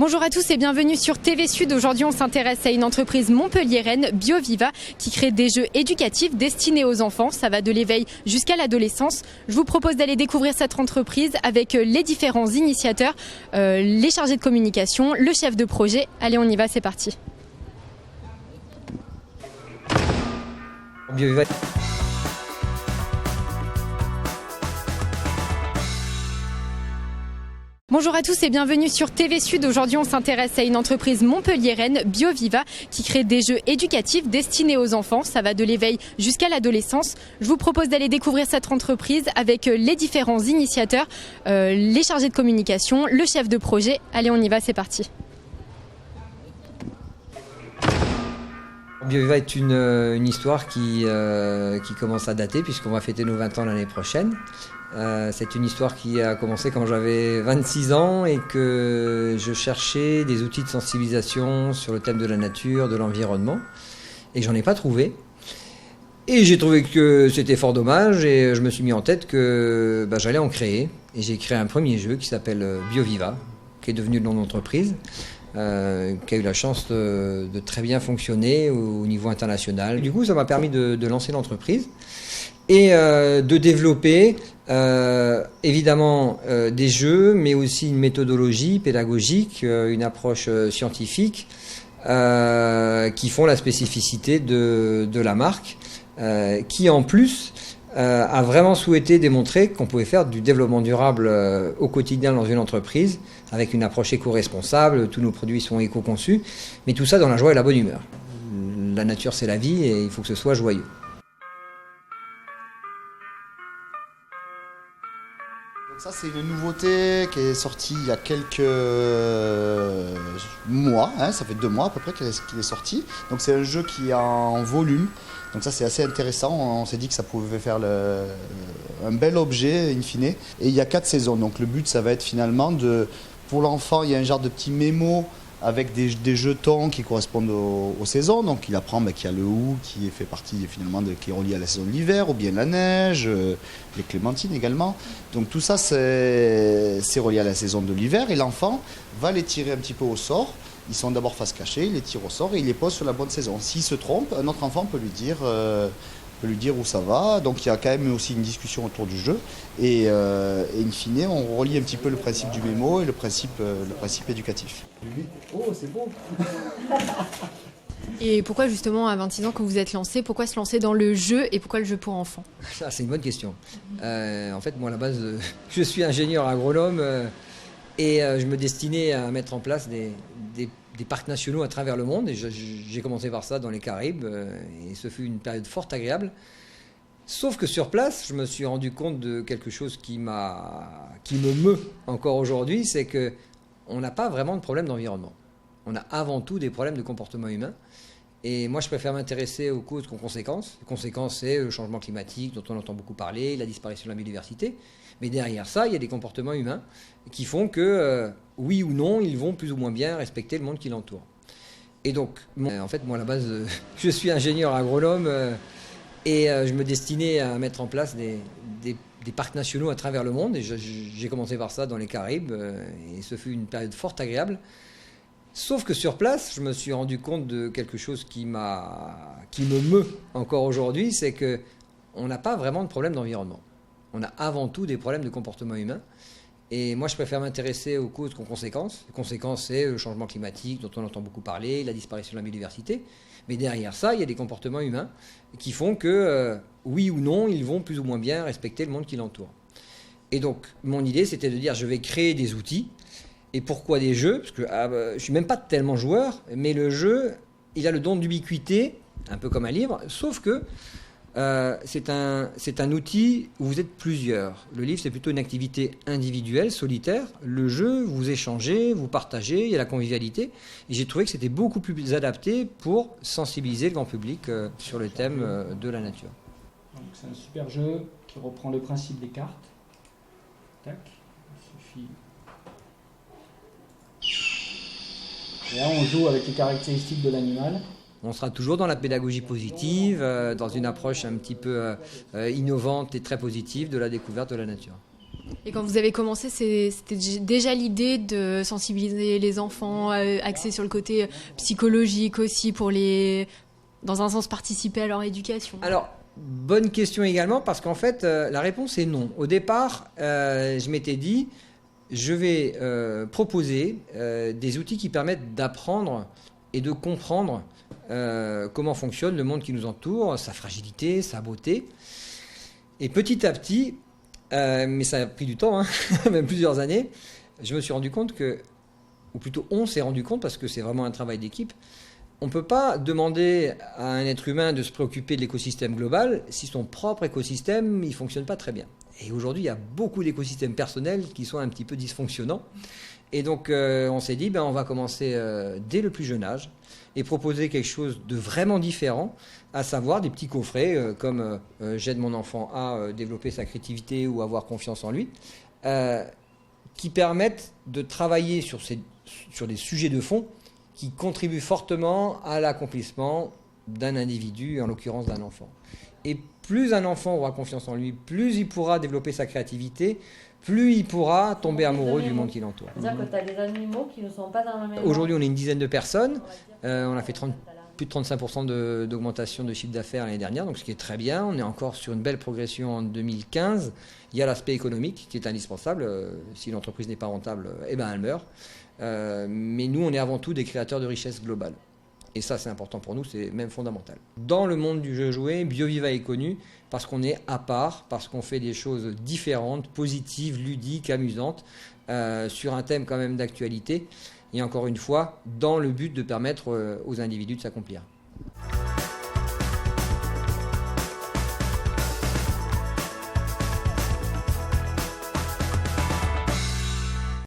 Bonjour à tous et bienvenue sur TV Sud. Aujourd'hui, on s'intéresse à une entreprise montpelliéraine, BioViva, qui crée des jeux éducatifs destinés aux enfants. Ça va de l'éveil jusqu'à l'adolescence. Je vous propose d'aller découvrir cette entreprise avec les différents initiateurs, les chargés de communication, le chef de projet. Allez, on y va, c'est parti. BioViva. Bonjour à tous et bienvenue sur TV Sud. Aujourd'hui, on s'intéresse à une entreprise montpelliéraine, BioViva, qui crée des jeux éducatifs destinés aux enfants. Ça va de l'éveil jusqu'à l'adolescence. Je vous propose d'aller découvrir cette entreprise avec les différents initiateurs, les chargés de communication, le chef de projet. Allez, on y va, c'est parti. BioViva est une histoire qui commence à dater puisqu'on va fêter nos 20 ans l'année prochaine. C'est une histoire qui a commencé quand j'avais 26 ans et que je cherchais des outils de sensibilisation sur le thème de la nature, de l'environnement, et que j'en ai pas trouvé. Et j'ai trouvé que c'était fort dommage et je me suis mis en tête que j'allais en créer. Et j'ai créé un premier jeu qui s'appelle BioViva, qui est devenu le nom d'entreprise, qui a eu la chance de très bien fonctionner au niveau international. Du coup, ça m'a permis de lancer l'entreprise et de développer évidemment des jeux, mais aussi une méthodologie pédagogique, une approche scientifique qui font la spécificité de la marque, qui en plus a vraiment souhaité démontrer qu'on pouvait faire du développement durable au quotidien dans une entreprise, avec une approche éco-responsable. Tous nos produits sont éco-conçus, mais tout ça dans la joie et la bonne humeur. La nature, c'est la vie et il faut que ce soit joyeux. Ça, c'est une nouveauté qui est sortie il y a quelques mois, ça fait 2 mois à peu près qu'il est sorti. Donc c'est un jeu qui est en volume, donc ça c'est assez intéressant. On s'est dit que ça pouvait faire un bel objet in fine. Et il y a 4 saisons, donc le but ça va être finalement pour l'enfant, il y a un genre de petit mémo avec des jetons qui correspondent aux saisons. Donc il apprend qu'il y a le hou qui fait partie finalement qui est relié à la saison de l'hiver, ou bien la neige, les clémentines également. Donc tout ça c'est relié à la saison de l'hiver et l'enfant va les tirer un petit peu au sort. Ils sont d'abord face cachée, il les tire au sort et il les pose sur la bonne saison. S'il se trompe, un autre enfant peut lui dire où ça va. Donc il y a quand même aussi une discussion autour du jeu et in fine on relie un petit peu le principe du mémo et le principe éducatif. Oh, c'est beau. Et pourquoi justement à 26 ans quand vous êtes lancé, pourquoi se lancer dans le jeu et pourquoi le jeu pour enfants? Ça, c'est une bonne question. En fait, moi à la base, je suis ingénieur agronome et je me destinais à mettre en place des parcs nationaux à travers le monde. Et j'ai commencé par ça dans les Caraïbes et ce fut une période fort agréable. Sauf que sur place, je me suis rendu compte de quelque chose qui me meut encore aujourd'hui, c'est qu'on n'a pas vraiment de problème d'environnement. On a avant tout des problèmes de comportement humain. Et moi, je préfère m'intéresser aux causes qu'aux conséquences. Les conséquences, c'est le changement climatique dont on entend beaucoup parler, la disparition de la biodiversité. Mais derrière ça, il y a des comportements humains qui font que, oui ou non, ils vont plus ou moins bien respecter le monde qui l'entoure. Et donc, en fait, moi, à la base, je suis ingénieur agronome et je me destinais à mettre en place des parcs nationaux à travers le monde. Et j'ai commencé par ça dans les Caraïbes et ce fut une période fort agréable. Sauf que sur place, je me suis rendu compte de quelque chose qui me meut encore aujourd'hui, c'est qu'on n'a pas vraiment de problème d'environnement. On a avant tout des problèmes de comportement humain. Et moi, je préfère m'intéresser aux causes qu'aux conséquences. Les conséquences, c'est le changement climatique dont on entend beaucoup parler, la disparition de la biodiversité. Mais derrière ça, il y a des comportements humains qui font que, oui ou non, ils vont plus ou moins bien respecter le monde qui l'entoure. Et donc, mon idée, c'était de dire, je vais créer des outils. Et pourquoi des jeux? Parce que je ne suis même pas tellement joueur, mais le jeu, il a le don d'ubiquité, un peu comme un livre, sauf que c'est un outil où vous êtes plusieurs. Le livre, c'est plutôt une activité individuelle, solitaire. Le jeu, vous échangez, vous partagez, il y a la convivialité. Et j'ai trouvé que c'était beaucoup plus adapté pour sensibiliser le grand public sur le thème de la nature. Donc c'est un super jeu qui reprend le principe des cartes. Tac, il suffit... Et là, on joue avec les caractéristiques de l'animal. On sera toujours dans la pédagogie positive, dans une approche un petit peu innovante et très positive de la découverte de la nature. Et quand vous avez commencé, c'était déjà l'idée de sensibiliser les enfants, axer sur le côté psychologique aussi, dans un sens, participer à leur éducation? Alors, bonne question également, parce qu'en fait, la réponse est non. Au départ, je m'étais dit, je vais proposer des outils qui permettent d'apprendre et de comprendre comment fonctionne le monde qui nous entoure, sa fragilité, sa beauté. Et petit à petit, mais ça a pris du temps, hein, même plusieurs années, je me suis rendu compte ou plutôt on s'est rendu compte, parce que c'est vraiment un travail d'équipe, on ne peut pas demander à un être humain de se préoccuper de l'écosystème global si son propre écosystème ne fonctionne pas très bien. Et aujourd'hui, il y a beaucoup d'écosystèmes personnels qui sont un petit peu dysfonctionnants. Et donc, on s'est dit, on va commencer dès le plus jeune âge et proposer quelque chose de vraiment différent, à savoir des petits coffrets comme j'aide mon enfant à développer sa créativité ou avoir confiance en lui, qui permettent de travailler sur des sujets de fond qui contribuent fortement à l'accomplissement d'un individu, en l'occurrence d'un enfant. Et plus un enfant aura confiance en lui, plus il pourra développer sa créativité, plus il pourra tomber amoureux du monde qui l'entoure. C'est-à-dire que tu as des animaux qui ne sont pas dans la même... Aujourd'hui, on est une dizaine de personnes. On a fait plus de 35% d'augmentation de chiffre d'affaires l'année dernière, donc ce qui est très bien. On est encore sur une belle progression en 2015. Il y a l'aspect économique qui est indispensable. Si l'entreprise n'est pas rentable, elle meurt. Mais nous, on est avant tout des créateurs de richesse globale. Et ça, c'est important pour nous, c'est même fondamental. Dans le monde du jeu joué, BioViva est connu parce qu'on est à part, parce qu'on fait des choses différentes, positives, ludiques, amusantes, sur un thème quand même d'actualité. Et encore une fois, dans le but de permettre aux individus de s'accomplir.